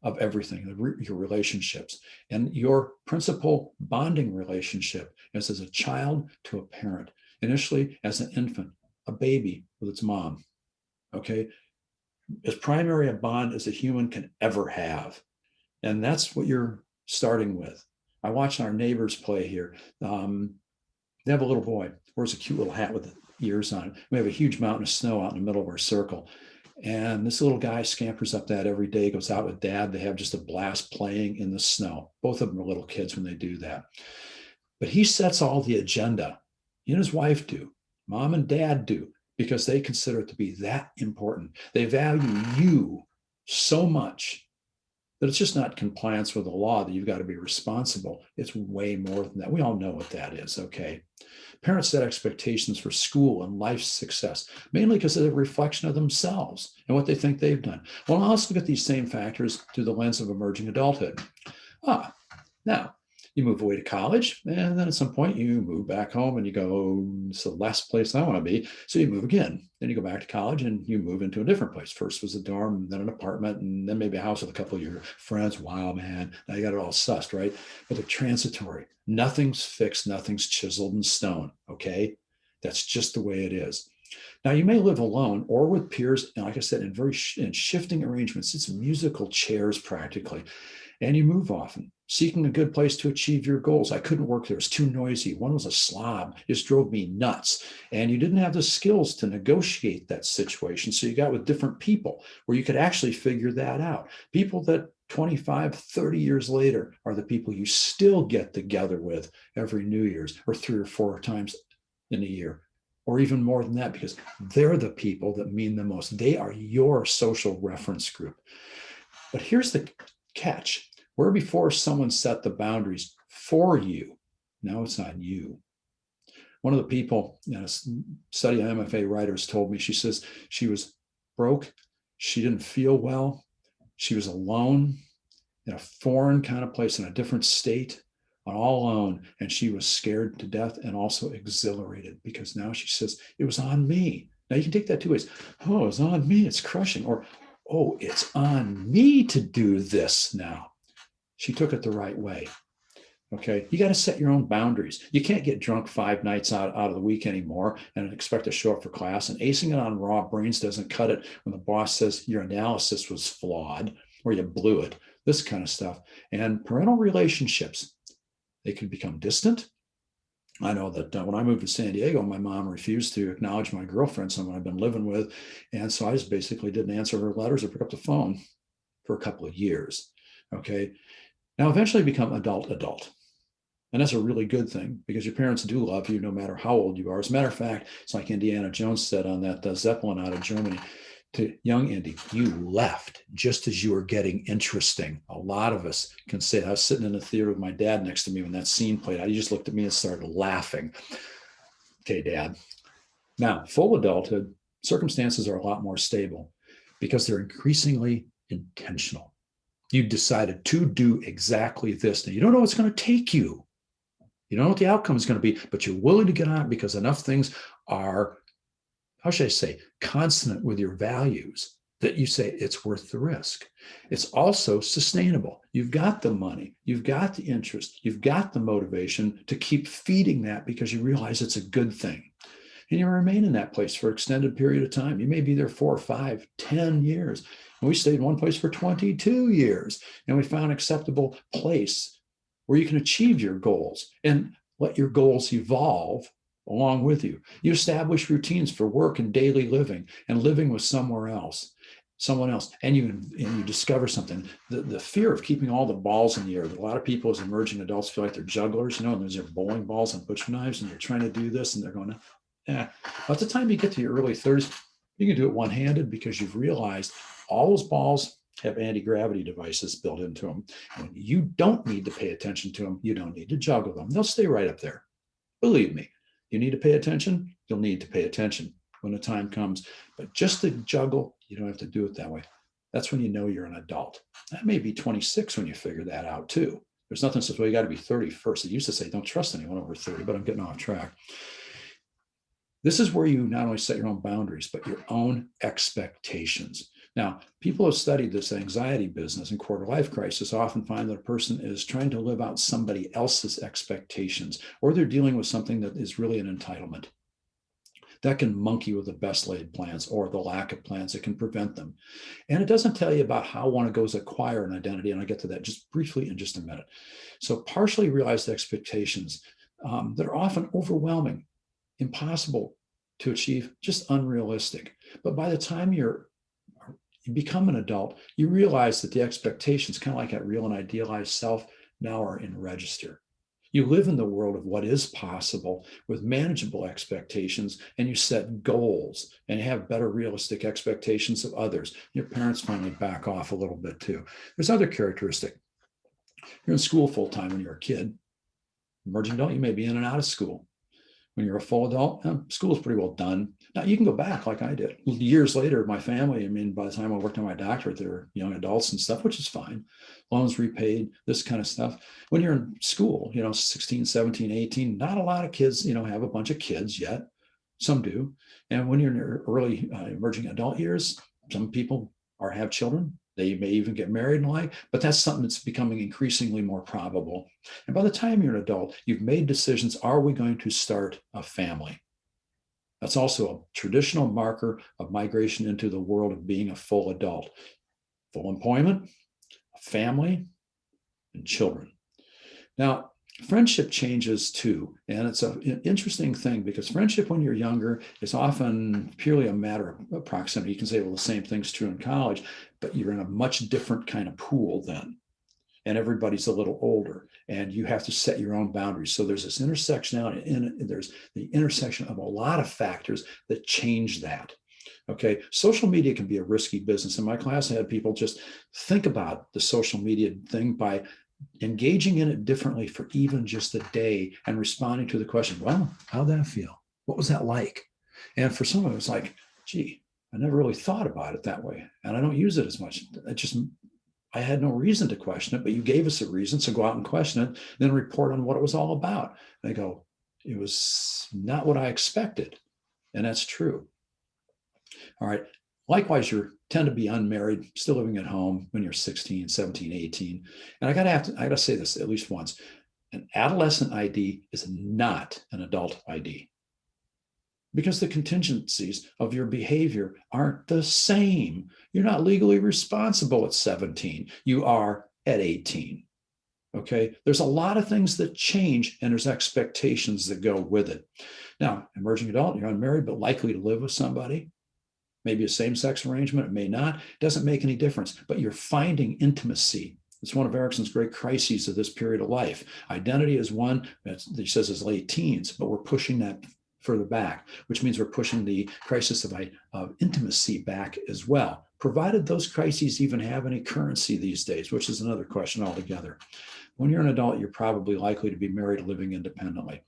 of everything, your relationships. And your principal bonding relationship is as a child to a parent, initially as an infant, a baby with its mom. Okay, as primary a bond as a human can ever have. And that's what you're starting with. I watched our neighbors play here. They have a little boy, wears a cute little hat with ears on it. We have a huge mountain of snow out in the middle of our circle. And this little guy scampers up that every day, goes out with dad. They have just a blast playing in the snow. Both of them are little kids when they do that. But he sets all the agenda. He and his wife do. Mom and dad do, because they consider it to be that important. They value you so much that it's just not compliance with the law that you've got to be responsible. It's way more than that. We all know what that is, okay? Parents set expectations for school and life's success, mainly because of the reflection of themselves and what they think they've done. Well, now let's look at these same factors through the lens of emerging adulthood. Now, you move away to college, and then at some point you move back home and you go, it's the last place I want to be. So you move again. Then you go back to college and you move into a different place. First was a dorm, then an apartment, and then maybe a house with a couple of your friends. Wow, man, now you got it all sussed, right? But they're transitory. Nothing's fixed, nothing's chiseled in stone, okay? That's just the way it is. Now, you may live alone or with peers, and like I said, in shifting arrangements. It's musical chairs practically. And you move often, seeking a good place to achieve your goals. I couldn't work there. It was too noisy. One was a slob. It just drove me nuts. And you didn't have the skills to negotiate that situation. So you got with different people where you could actually figure that out. People that 25, 30 years later are the people you still get together with every New Year's or 3 or 4 times in a year, or even more than that, because they're the people that mean the most. They are your social reference group. But here's the catch. Where before someone set the boundaries for you, now it's on you. One of the people in a study of MFA writers told me, she says she was broke, she didn't feel well, she was alone in a foreign kind of place in a different state, all alone, and she was scared to death and also exhilarated because now she says, it was on me. Now you can take that two ways. Oh, it's on me, it's crushing. Or, oh, it's on me to do this now. She took it the right way. Okay, you got to set your own boundaries. You can't get drunk 5 nights out of the week anymore and expect to show up for class. And acing it on raw brains doesn't cut it when the boss says your analysis was flawed or you blew it, this kind of stuff. And parental relationships, they can become distant. I know that when I moved to San Diego, my mom refused to acknowledge my girlfriend, someone I've been living with. And so I just basically didn't answer her letters or pick up the phone for a couple of years. Okay. Now, eventually become adult. And that's a really good thing because your parents do love you no matter how old you are. As a matter of fact, it's like Indiana Jones said on that Zeppelin out of Germany to young Indy, you left just as you were getting interesting. A lot of us can say, I was sitting in the theater with my dad next to me when that scene played out. He just looked at me and started laughing. Okay, Dad. Now, full adulthood, circumstances are a lot more stable because they're increasingly intentional. You decided to do exactly this. Now, you don't know what's going to take you. You don't know what the outcome is going to be, but you're willing to get on it because enough things are how should I say, consonant with your values, that you say it's worth the risk. It's also sustainable. You've got the money, you've got the interest, you've got the motivation to keep feeding that because you realize it's a good thing. And you remain in that place for an extended period of time. You may be there 4 or 5, 10 years. And we stayed in one place for 22 years, and we found an acceptable place where you can achieve your goals and let your goals evolve along with you. You establish routines for work and daily living and living with someone else, and you discover something. The fear of keeping all the balls in the air. A lot of people as emerging adults feel like they're jugglers, and there's their bowling balls and butcher knives, and they're trying to do this, and they're going, by the time you get to your early 30s, you can do it one-handed because you've realized all those balls have anti-gravity devices built into them. When you don't need to pay attention to them, you don't need to juggle them. They'll stay right up there. Believe me, you need to pay attention, you'll need to pay attention when the time comes. But just to juggle, you don't have to do it that way. That's when you know you're an adult. That may be 26 when you figure that out too. There's nothing that says, well, you got to be 30 first. It used to say, don't trust anyone over 30, but I'm getting off track. This is where you not only set your own boundaries, but your own expectations. Now, people who have studied this anxiety business and quarter life crisis often find that a person is trying to live out somebody else's expectations, or they're dealing with something that is really an entitlement. That can monkey with the best laid plans or the lack of plans that can prevent them. And it doesn't tell you about how one goes acquire an identity, and I'll get to that just briefly in just a minute. So partially realized expectations that are often overwhelming, impossible to achieve, just unrealistic. But by the time you become an adult, you realize that the expectations, kind of like that real and idealized self, now are in register. You live in the world of what is possible with manageable expectations, and you set goals and you have better realistic expectations of others. Your parents finally back off a little bit too. There's other characteristic. You're in school full time when you're a kid. Emerging adult, you may be in and out of school. When you're a full adult, school's pretty well done. Now you can go back like I did. Years later, my family, by the time I worked on my doctorate, they were young adults and stuff, which is fine. Loans repaid, this kind of stuff. When you're in school, 16, 17, 18, not a lot of kids, have a bunch of kids yet. Some do. And when you're in your early emerging adult years, some people have children. They may even get married and but that's something that's becoming increasingly more probable. And by the time you're an adult, you've made decisions. Are we going to start a family? That's also a traditional marker of migration into the world of being a full adult. Full employment, a family, and children. Now, friendship changes too. And it's an interesting thing because friendship when you're younger is often purely a matter of proximity. You can say, well, the same thing's true in college, but you're in a much different kind of pool then. And everybody's a little older and you have to set your own boundaries. So there's this intersectionality, and there's the intersection of a lot of factors that change that. Okay, social media can be a risky business. In my class, I had people just think about the social media thing by engaging in it differently for even just a day and responding to the question, well, how'd that feel? What was that like? And for some of it, it's like, gee, I never really thought about it that way. And I don't use it as much. I had no reason to question it, but you gave us a reason. So go out and question it, then report on what it was all about. And I go, it was not what I expected. And that's true. All right. Likewise, you tend to be unmarried, still living at home when you're 16, 17, 18. And I got to say this at least once. An adolescent ID is not an adult ID because the contingencies of your behavior aren't the same. You're not legally responsible at 17. You are at 18. Okay. There's a lot of things that change and there's expectations that go with it. Now, emerging adult, you're unmarried, but likely to live with somebody. Maybe a same-sex arrangement, it may not. It doesn't make any difference, but you're finding intimacy. It's one of Erickson's great crises of this period of life. Identity is one that he says is late teens, but we're pushing that further back, which means we're pushing the crisis of intimacy back as well, provided those crises even have any currency these days, which is another question altogether. When you're an adult, you're probably likely to be married, living independently.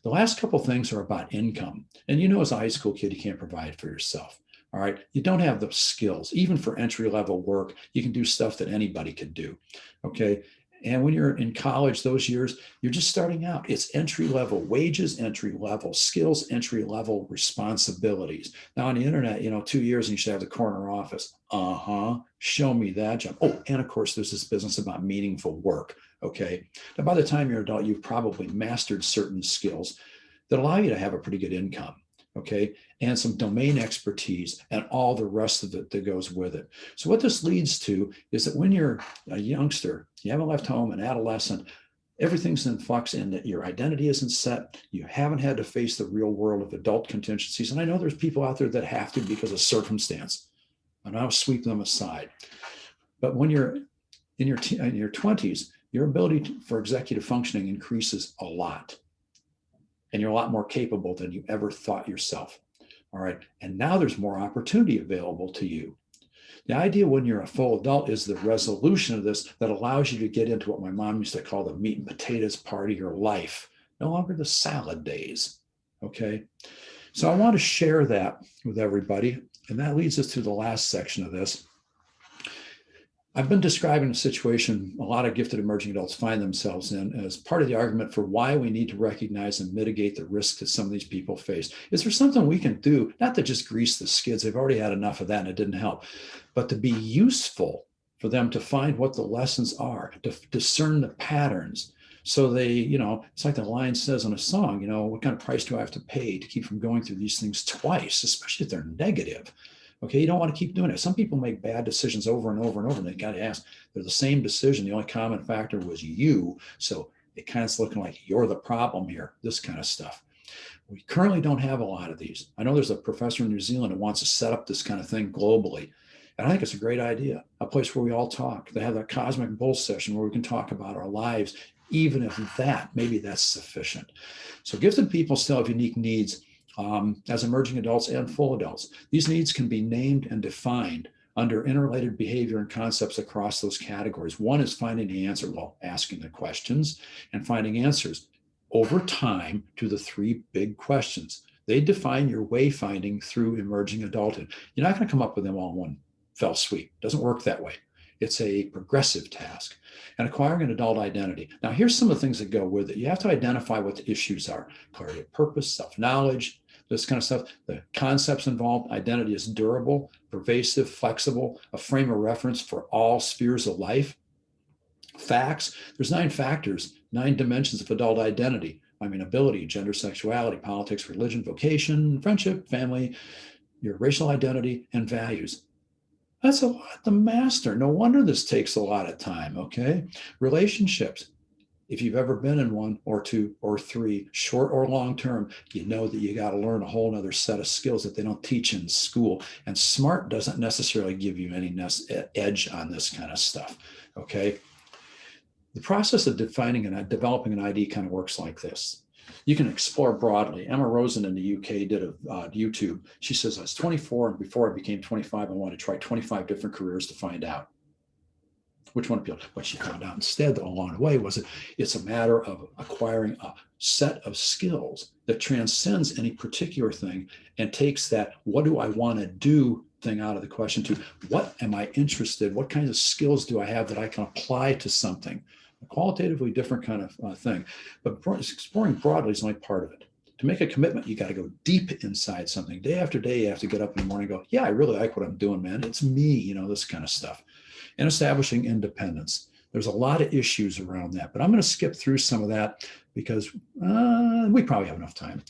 The last couple of things are about income. And as a high school kid, you can't provide for yourself. All right. You don't have the skills, even for entry level work. You can do stuff that anybody could do. Okay. And when you're in college, those years, you're just starting out. It's entry level wages, entry level skills, entry level responsibilities. Now on the internet, 2 years and you should have the corner office. Show me that job. Oh, and of course, there's this business about meaningful work. Okay. Now, by the time you're an adult, you've probably mastered certain skills that allow you to have a pretty good income. Okay. And some domain expertise and all the rest of it that goes with it. So what this leads to is that when you're a youngster, you haven't left home, an adolescent, everything's in flux and that your identity isn't set. You haven't had to face the real world of adult contingencies. And I know there's people out there that have to because of circumstance, and I'll sweep them aside. But when you're in your 20s, your ability for executive functioning increases a lot. And you're a lot more capable than you ever thought yourself. All right. And now there's more opportunity available to you. The idea when you're a full adult is the resolution of this that allows you to get into what my mom used to call the meat and potatoes part of your life, no longer the salad days. Okay. So I want to share that with everybody. And that leads us to the last section of this. I've been describing a situation a lot of gifted emerging adults find themselves in as part of the argument for why we need to recognize and mitigate the risks that some of these people face. Is there something we can do, not to just grease the skids, they've already had enough of that and it didn't help, but to be useful for them to find what the lessons are, to discern the patterns. So they, it's like the line says in a song, what kind of price do I have to pay to keep from going through these things twice, especially if they're negative? Okay, you don't want to keep doing it. Some people make bad decisions over and over and over, and they got to ask, they're the same decision. The only common factor was you. So it kind of looking like you're the problem here, this kind of stuff. We currently don't have a lot of these. I know there's a professor in New Zealand who wants to set up this kind of thing globally. And I think it's a great idea, a place where we all talk. They have that cosmic bull session where we can talk about our lives, even if maybe that's sufficient. So gifted people still have unique needs. As emerging adults and full adults. These needs can be named and defined under interrelated behavior and concepts across those categories. One is finding the answer, asking the questions and finding answers over time to the three big questions. They define your wayfinding through emerging adulthood. You're not going to come up with them all in one fell swoop. It doesn't work that way. It's a progressive task. And acquiring an adult identity. Now, here's some of the things that go with it. You have to identify what the issues are: clarity of purpose, self-knowledge, this kind of stuff. The concepts involved: identity is durable, pervasive, flexible, a frame of reference for all spheres of life. Facts: there's 9 factors, 9 dimensions of adult identity. Ability, gender, sexuality, politics, religion, vocation, friendship, family, your racial identity, and values. That's a lot to master. No wonder this takes a lot of time, okay? Relationships. If you've ever been in 1 or 2 or 3, short or long term, you know that you got to learn a whole nother set of skills that they don't teach in school. And SMART doesn't necessarily give you any edge on this kind of stuff, okay? The process of defining and developing an ID kind of works like this. You can explore broadly. Emma Rosen in the UK did a YouTube. She says, I was 24, and before I became 25, I wanted to try 25 different careers to find out which one appealed. What she found out instead, though, along the way, was that it's a matter of acquiring a set of skills that transcends any particular thing and takes that what do I want to do thing out of the question to what am I interested, what kinds of skills do I have that I can apply to something. A qualitatively different kind of thing. But exploring broadly is only part of it. To make a commitment, you got to go deep inside something. Day after day, you have to get up in the morning and go, yeah, I really like what I'm doing, man. It's me, this kind of stuff. And establishing independence. There's a lot of issues around that, but I'm going to skip through some of that because we probably have enough time.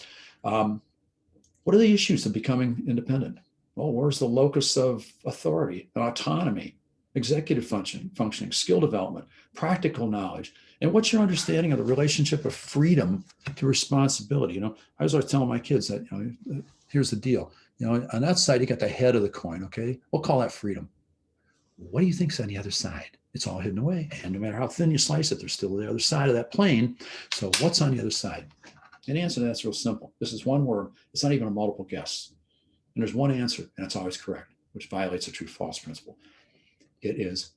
What are the issues of becoming independent? Well, where's the locus of authority and autonomy, executive functioning, skill development, practical knowledge, and what's your understanding of the relationship of freedom to responsibility? I was always telling my kids that, here's the deal. On that side, you got the head of the coin, okay? We'll call that freedom. What do you think's on the other side? It's all hidden away. And no matter how thin you slice it, there's still the other side of that plane. So what's on the other side? And the answer to that's real simple. This is one word. It's not even a multiple guess. And there's one answer, and it's always correct, which violates a true-false principle. It is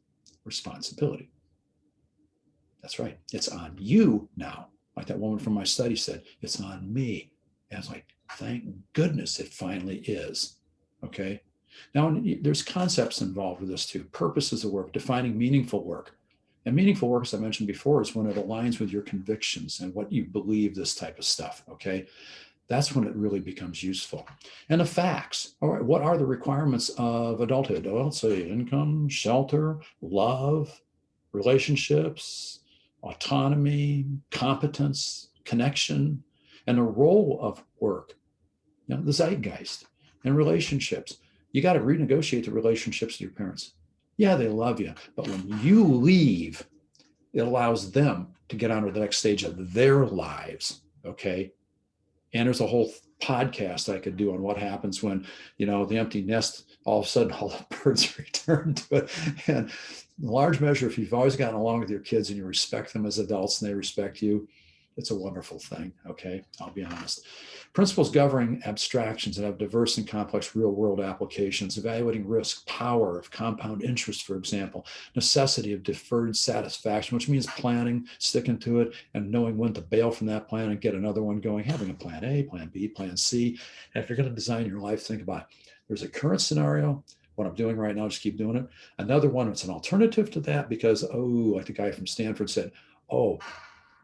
responsibility. That's right. It's on you now. Like that woman from my study said, it's on me. And it's like, thank goodness it finally is. Okay. Now, there's concepts involved with this too. Purposes of work, defining meaningful work. And meaningful work, as I mentioned before, is when it aligns with your convictions and what you believe, this type of stuff, okay? That's when it really becomes useful. And the facts, all right, what are the requirements of adulthood? Well, let's say income, shelter, love, relationships, autonomy, competence, connection, and the role of work, the zeitgeist and relationships. You got to renegotiate the relationships with your parents. Yeah, they love you, but when you leave, it allows them to get on to the next stage of their lives, okay? And there's a whole podcast I could do on what happens when, the empty nest, all of a sudden all the birds return to it. And in large measure, if you've always gotten along with your kids and you respect them as adults and they respect you, it's a wonderful thing, okay? I'll be honest. Principles governing abstractions that have diverse and complex real-world applications, evaluating risk, power of compound interest, for example, necessity of deferred satisfaction, which means planning, sticking to it, and knowing when to bail from that plan and get another one going, having a plan A, plan B, plan C. And if you're going to design your life, think about it. There's a current scenario, what I'm doing right now, just keep doing it. Another one, it's an alternative to that because, like the guy from Stanford said,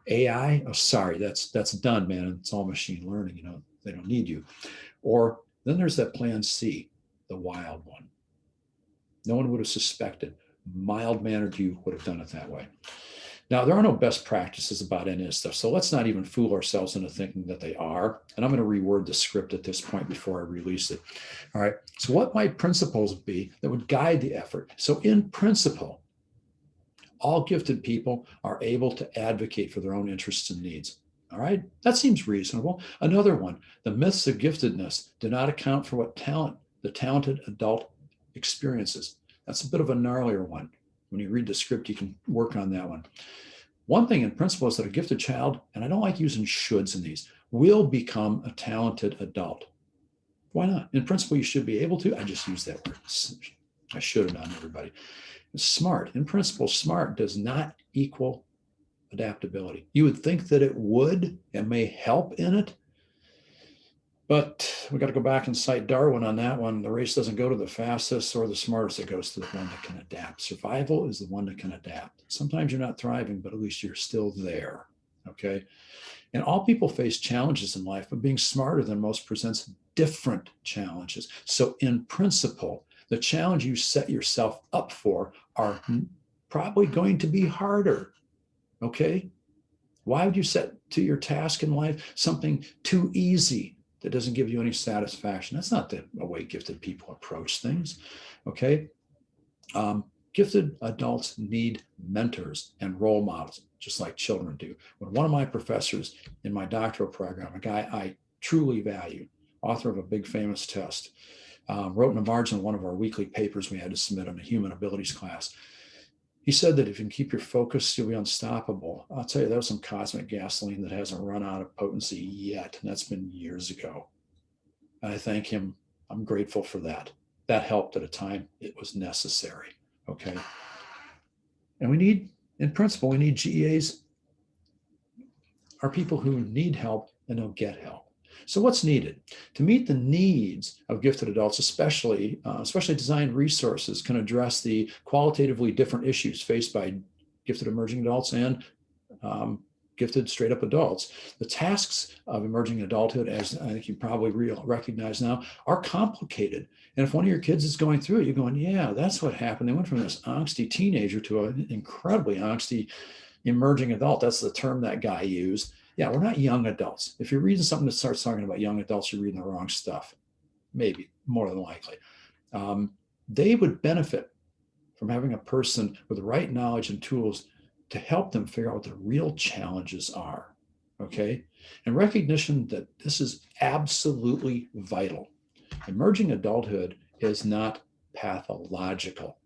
AI, sorry, that's done, man. It's all machine learning, they don't need you. Or then there's that plan C, the wild one. No one would have suspected. Mild-mannered you would have done it that way. Now, there are no best practices about any of this stuff, so let's not even fool ourselves into thinking that they are. And I'm going to reword the script at this point before I release it. All right, so what might principles be that would guide the effort? So in principle, all gifted people are able to advocate for their own interests and needs. All right, that seems reasonable. Another one, the myths of giftedness do not account for what the talented adult experiences. That's a bit of a gnarlier one. When you read the script, you can work on that one. One thing in principle is that a gifted child, and I don't like using shoulds in these, will become a talented adult. Why not? In principle, you should be able to. I just used that word. I should have done, everybody. Smart, in principle, smart does not equal adaptability. You would think that it would and may help in it, but we got to go back and cite Darwin on that one. The race doesn't go to the fastest or the smartest. It goes to the one that can adapt. Survival is the one that can adapt. Sometimes you're not thriving, but at least you're still there, okay? And all people face challenges in life, but being smarter than most presents different challenges. So in principle, the challenge you set yourself up for are probably going to be harder, okay? Why would you set to your task in life something too easy that doesn't give you any satisfaction? That's not the way gifted people approach things, okay? Gifted adults need mentors and role models, just like children do. When one of my professors in my doctoral program, a guy I truly value, author of a big famous test, wrote in the margin of one of our weekly papers we had to submit in a human abilities class. He said that if you can keep your focus, you'll be unstoppable. I'll tell you, that was some cosmic gasoline that hasn't run out of potency yet, and that's been years ago. And I thank him. I'm grateful for that. That helped at a time it was necessary, okay? And we need, in principle, we need GEAs, are people who need help and they'll get help. So what's needed? To meet the needs of gifted adults, especially designed resources can address the qualitatively different issues faced by gifted emerging adults and gifted straight up adults. The tasks of emerging adulthood, as I think you probably recognize now, are complicated. And if one of your kids is going through it, you're going, yeah, that's what happened. They went from this angsty teenager to an incredibly angsty emerging adult. That's the term that guy used. Yeah, we're not young adults. If you're reading something that starts talking about young adults, you're reading the wrong stuff. Maybe, more than likely. They would benefit from having a person with the right knowledge and tools to help them figure out what the real challenges are, okay? And recognition that this is absolutely vital. Emerging adulthood is not pathological.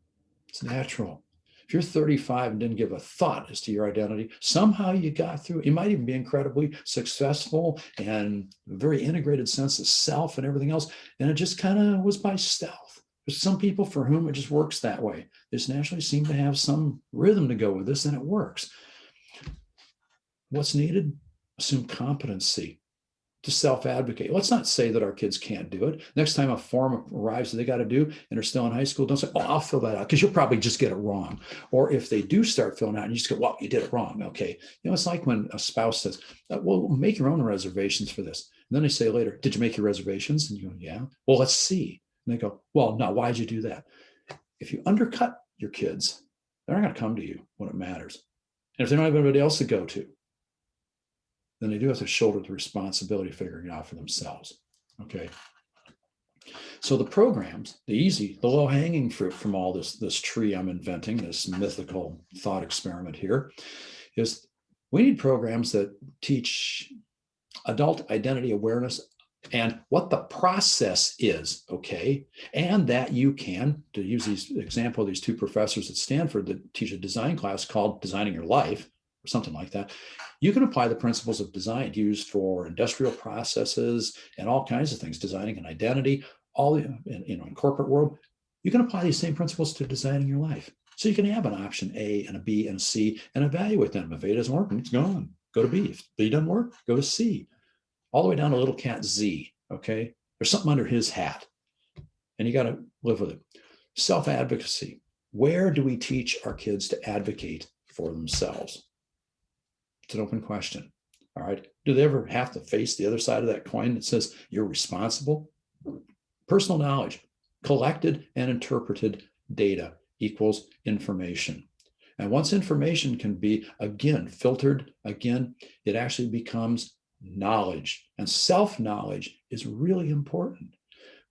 It's natural. If you're 35 and didn't give a thought as to your identity, somehow you got through it. You might even be incredibly successful and a very integrated sense of self and everything else. And it just kind of was by stealth. There's some people for whom it just works that way. They just naturally seem to have some rhythm to go with this, and it works. What's needed? Assume competency. to self-advocate. Let's not say that our kids can't do it. Next time a form arrives that they got to do and they're still in high school, don't say, oh, I'll fill that out, because you'll probably just get it wrong. Or if they do start filling out and you just go, well, you did it wrong. Okay. It's like when a spouse says, well, make your own reservations for this. And then they say later, did you make your reservations? And you go, yeah. Well, let's see. And they go, well, no, why'd you do that? If you undercut your kids, they're not going to come to you when it matters. And if they don't have anybody else to go to, then they do have to shoulder the responsibility of figuring it out for themselves. Okay. So the programs, the low-hanging fruit from all this tree I'm inventing, this mythical thought experiment here, is we need programs that teach adult identity awareness and what the process is, okay? And that you can, to use these example of these two professors at Stanford that teach a design class called Designing Your Life, or something like that, you can apply the principles of design used for industrial processes and all kinds of things, designing an identity, all in corporate world. You can apply these same principles to designing your life. So you can have an option A and a B and a C and evaluate them. If A doesn't work, it's gone. Go to B. If B doesn't work, go to C. All the way down to little cat Z, okay? There's something under his hat, and you got to live with it. Self-advocacy. Where do we teach our kids to advocate for themselves? It's an open question. All right. Do they ever have to face the other side of that coin that says you're responsible? Personal knowledge, collected and interpreted data equals information. And once information can be, again, filtered, again, it actually becomes knowledge. And self-knowledge is really important.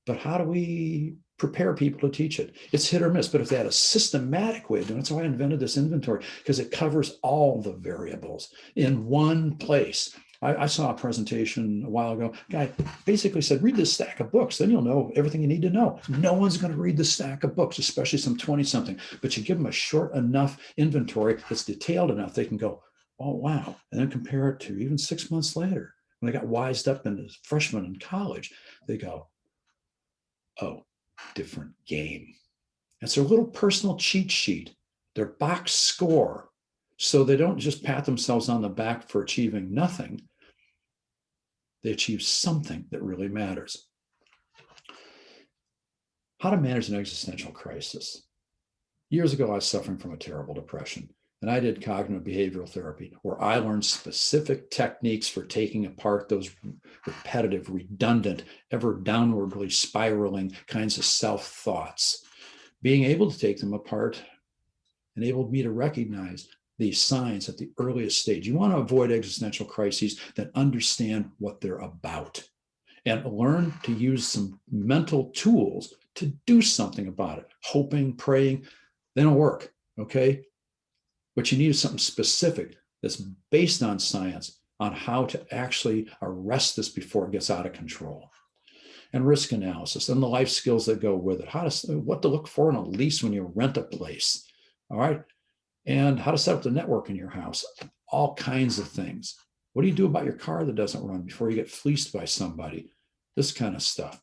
But how do we prepare people to teach it? It's hit or miss. But if they had a systematic way of doing it, that's why I invented this inventory, because it covers all the variables in one place. I saw a presentation a while ago. A guy basically said, read this stack of books, then you'll know everything you need to know. No one's going to read the stack of books, especially some 20-something. But you give them a short enough inventory that's detailed enough, they can go, oh, wow. And then compare it to even 6 months later, when they got wised up into freshmen in college, they go, oh, different game. It's their little personal cheat sheet, their box score. So they don't just pat themselves on the back for achieving nothing. They achieve something that really matters. How to manage an existential crisis. Years ago, I was suffering from a terrible depression, and I did cognitive behavioral therapy, where I learned specific techniques for taking apart those repetitive, redundant, ever downwardly spiraling kinds of self-thoughts. Being able to take them apart enabled me to recognize these signs at the earliest stage. You want to avoid existential crises that understand what they're about and learn to use some mental tools to do something about it. Hoping, praying, they don't work, okay? What you need is something specific that's based on science on how to actually arrest this before it gets out of control. And risk analysis and the life skills that go with it. What to look for in a lease when you rent a place, all right? And how to set up the network in your house, all kinds of things. What do you do about your car that doesn't run before you get fleeced by somebody? This kind of stuff.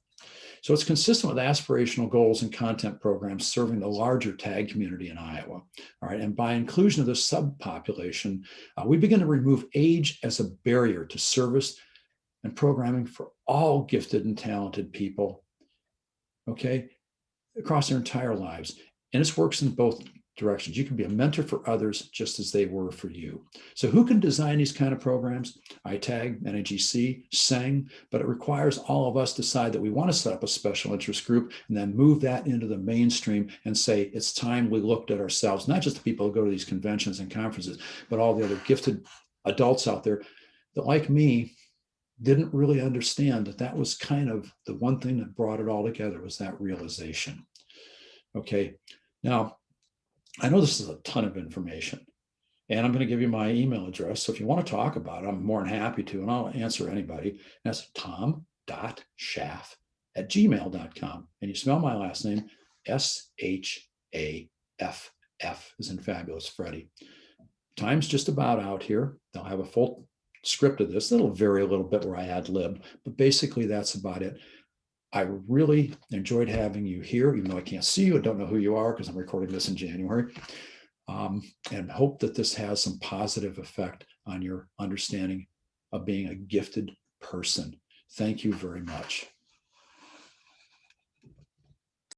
So it's consistent with aspirational goals and content programs serving the larger TAG community in Iowa. All right, and by inclusion of this subpopulation, we begin to remove age as a barrier to service and programming for all gifted and talented people, okay, across their entire lives. And this works in both directions. You can be a mentor for others just as they were for you. So who can design these kind of programs? ITAG, NAGC, SANG, but it requires all of us decide that we want to set up a special interest group and then move that into the mainstream and say, it's time we looked at ourselves, not just the people who go to these conventions and conferences, but all the other gifted adults out there that, like me, didn't really understand that that was kind of the one thing that brought it all together, was that realization. Okay, now, I know this is a ton of information, and I'm going to give you my email address. So if you want to talk about it, I'm more than happy to, and I'll answer anybody. That's tom.schaff@gmail.com. And you spell my last name, SHAFF, as in Fabulous Freddy. Time's just about out here. They'll have a full script of this. It'll vary a little bit where I ad lib, but basically that's about it. I really enjoyed having you here, even though I can't see you. I don't know who you are because I'm recording this in January, and hope that this has some positive effect on your understanding of being a gifted person. Thank you very much.